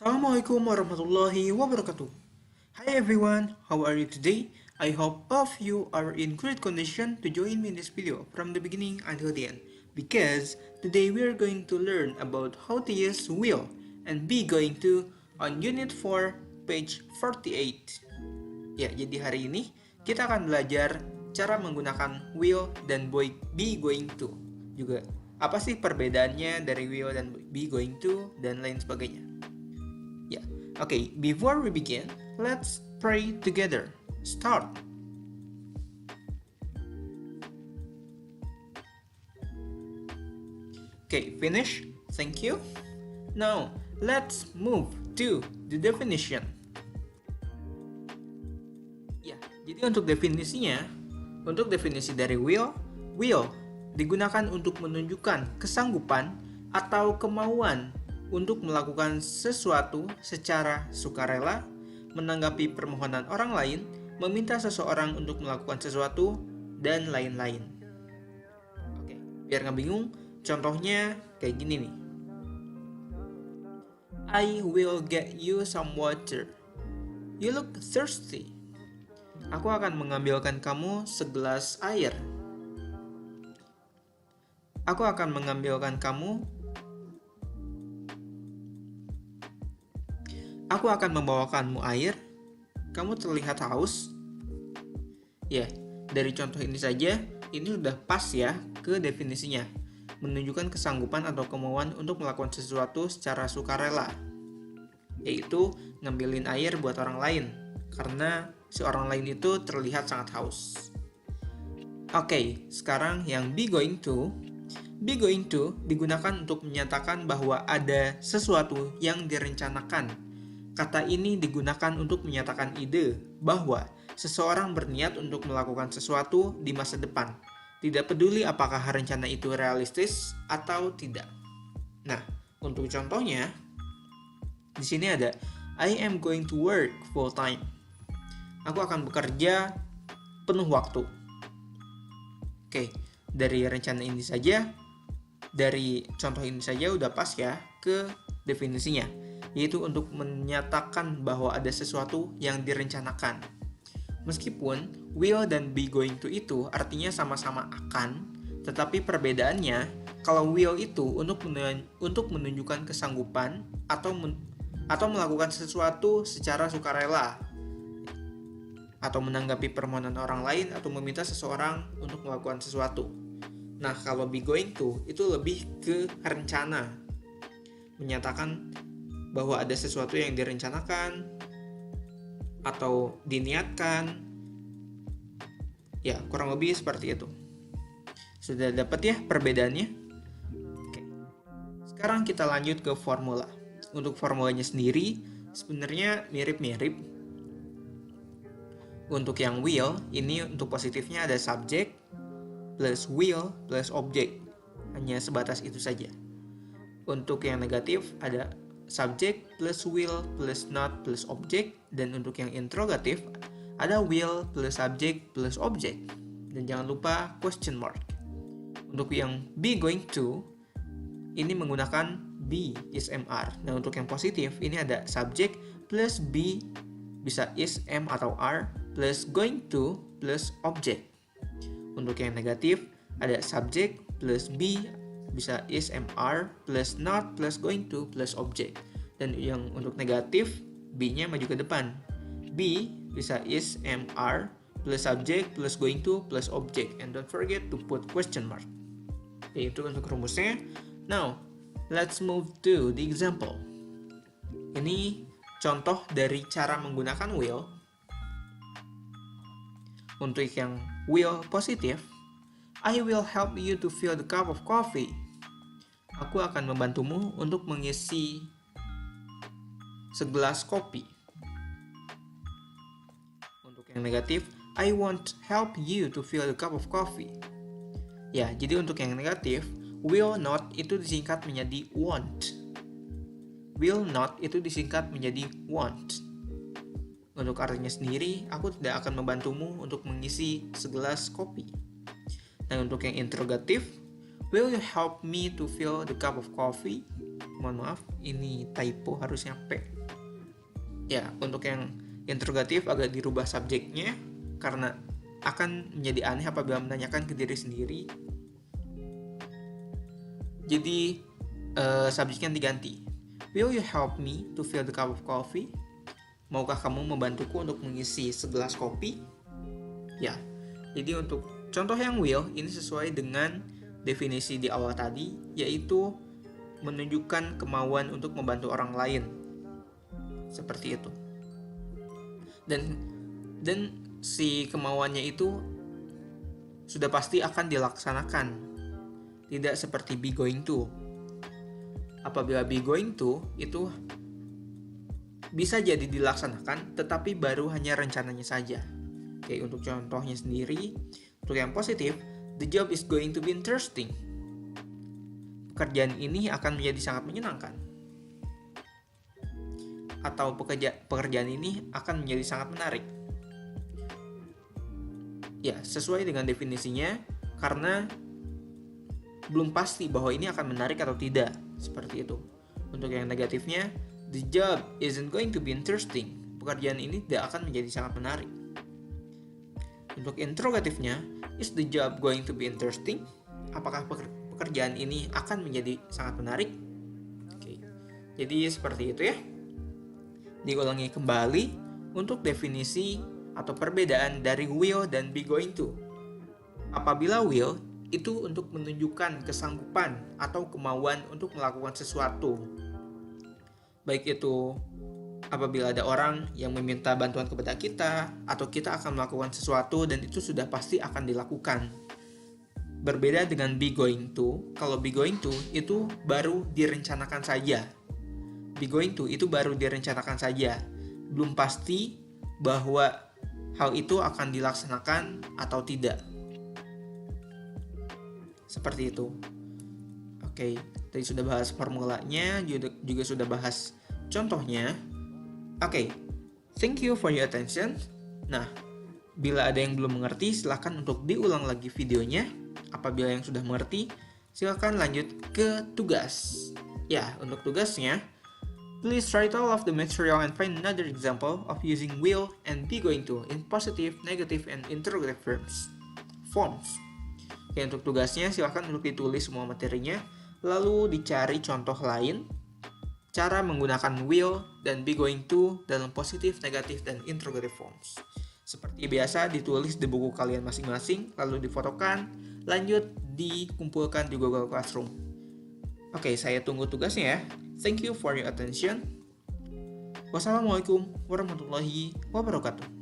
Assalamualaikum warahmatullahi wabarakatuh. Hi everyone, how are you today? I hope all of you are in great condition to join me in this video from the beginning until the end. Because today we are going to learn about how to use will and be going to on unit 4 page 48. Ya, jadi hari ini kita akan belajar cara menggunakan will dan be going to. Juga apa sih perbedaannya dari will dan be going to dan lain sebagainya. Yeah. Okay, before we begin, let's pray together. Start. Okay, finish. Thank you. Now, let's move to the definition. Ya, jadi untuk definisi dari will digunakan untuk menunjukkan kesanggupan atau kemauan untuk melakukan sesuatu secara sukarela, menanggapi permohonan orang lain, meminta seseorang untuk melakukan sesuatu, dan lain-lain. Oke, biar nggak bingung, contohnya kayak gini nih. I will get you some water. You look thirsty. Aku akan mengambilkan kamu segelas air. Aku akan mengambilkan kamu Aku akan membawakanmu air. Kamu terlihat haus. Ya, dari contoh ini saja, ini sudah pas ya ke definisinya. Menunjukkan kesanggupan atau kemauan untuk melakukan sesuatu secara sukarela. Yaitu ngambilin air buat orang lain. Karena si orang lain itu terlihat sangat haus. Oke, sekarang yang be going to. Be going to digunakan untuk menyatakan bahwa ada sesuatu yang direncanakan. Kata ini digunakan untuk menyatakan ide bahwa seseorang berniat untuk melakukan sesuatu di masa depan, tidak peduli apakah rencana itu realistis atau tidak. Nah, untuk contohnya, di sini ada I am going to work full time. Aku akan bekerja penuh waktu. Oke, dari rencana ini saja, dari contoh ini saja udah pas ya ke definisinya, yaitu untuk menyatakan bahwa ada sesuatu yang direncanakan. Meskipun will dan be going to itu artinya sama-sama akan, tetapi perbedaannya kalau will itu untuk menunjukkan kesanggupan atau melakukan sesuatu secara sukarela, atau menanggapi permohonan orang lain atau meminta seseorang untuk melakukan sesuatu. Nah, kalau be going to itu lebih ke rencana, menyatakan bahwa ada sesuatu yang direncanakan atau diniatkan. Ya, kurang lebih seperti itu. Sudah dapat ya perbedaannya? Oke. Sekarang kita lanjut ke formula. Untuk formulanya sendiri sebenarnya mirip-mirip. Untuk yang will, ini untuk positifnya ada subject plus will plus object. Hanya sebatas itu saja. Untuk yang negatif ada subject plus will plus not plus object, dan untuk yang interrogatif ada will plus subject plus object, dan jangan lupa question mark. Untuk yang be going to ini menggunakan be is mr. Nah, untuk yang positif ini ada subject plus be bisa is m atau r plus going to plus object. Untuk yang negatif ada subject plus be bisa is mr plus not plus going to plus object. Dan yang untuk negatif be-nya maju ke depan. Be bisa is mr plus subject plus going to plus object, and don't forget to put question mark. Itu untuk rumusnya. Now, let's move to the example. Ini contoh dari cara menggunakan will. Untuk yang will positif, I will help you to fill the cup of coffee. Aku akan membantumu untuk mengisi segelas kopi. Untuk yang negatif, I won't help you to fill the cup of coffee. Ya, jadi untuk yang negatif, will not itu disingkat menjadi won't. Will not itu disingkat menjadi won't. Untuk artinya sendiri, aku tidak akan membantumu untuk mengisi segelas kopi. Dan untuk yang interrogatif, will you help me to fill the cup of coffee? mohon maaf, ini typo, harusnya P. Ya, untuk yang interrogatif agak dirubah subjeknya karena akan menjadi aneh apabila menanyakan ke diri sendiri. Jadi subjeknya diganti. Will you help me to fill the cup of coffee? Maukah kamu membantuku untuk mengisi segelas kopi? Ya, jadi untuk contoh yang will ini sesuai dengan definisi di awal tadi, yaitu menunjukkan kemauan untuk membantu orang lain. Seperti itu. Dan si kemauannya itu sudah pasti akan dilaksanakan. Tidak seperti be going to. Apabila be going to itu bisa jadi dilaksanakan, tetapi baru hanya rencananya saja. Oke, untuk contohnya sendiri, untuk yang positif, the job is going to be interesting. Pekerjaan ini akan menjadi sangat menyenangkan. Atau pekerjaan ini akan menjadi sangat menarik. Ya, sesuai dengan definisinya, karena belum pasti bahwa ini akan menarik atau tidak. Seperti itu. Untuk yang negatifnya, the job isn't going to be interesting. Pekerjaan ini tidak akan menjadi sangat menarik. Untuk interrogatifnya, is the job going to be interesting? Apakah pekerjaan ini akan menjadi sangat menarik? Oke. Jadi seperti itu ya. Diulangi kembali untuk definisi atau perbedaan dari will dan be going to. Apabila will itu untuk menunjukkan kesanggupan atau kemauan untuk melakukan sesuatu. Baik itu apabila ada orang yang meminta bantuan kepada kita, atau kita akan melakukan sesuatu dan itu sudah pasti akan dilakukan. Berbeda dengan be going to, kalau be going to itu baru direncanakan saja. Be going to itu baru direncanakan saja. Belum pasti bahwa hal itu akan dilaksanakan atau tidak. Seperti itu. Oke, tadi sudah bahas formulanya, juga sudah bahas contohnya. Oke, thank you for your attention. Nah, bila ada yang belum mengerti, silakan untuk diulang lagi videonya. Apabila yang sudah mengerti, silakan lanjut ke tugas. Ya, untuk tugasnya, please write all of the material and find another example of using will and be going to in positive, negative, and interrogative forms. Oke, untuk tugasnya silahkan untuk ditulis semua materinya, lalu dicari contoh lain, cara menggunakan will dan be going to dalam positif, negatif, dan interrogative forms. Seperti biasa, ditulis di buku kalian masing-masing, lalu difotokan, lanjut dikumpulkan di Google Classroom. Oke, saya tunggu tugasnya ya. Thank you for your attention. Wassalamualaikum warahmatullahi wabarakatuh.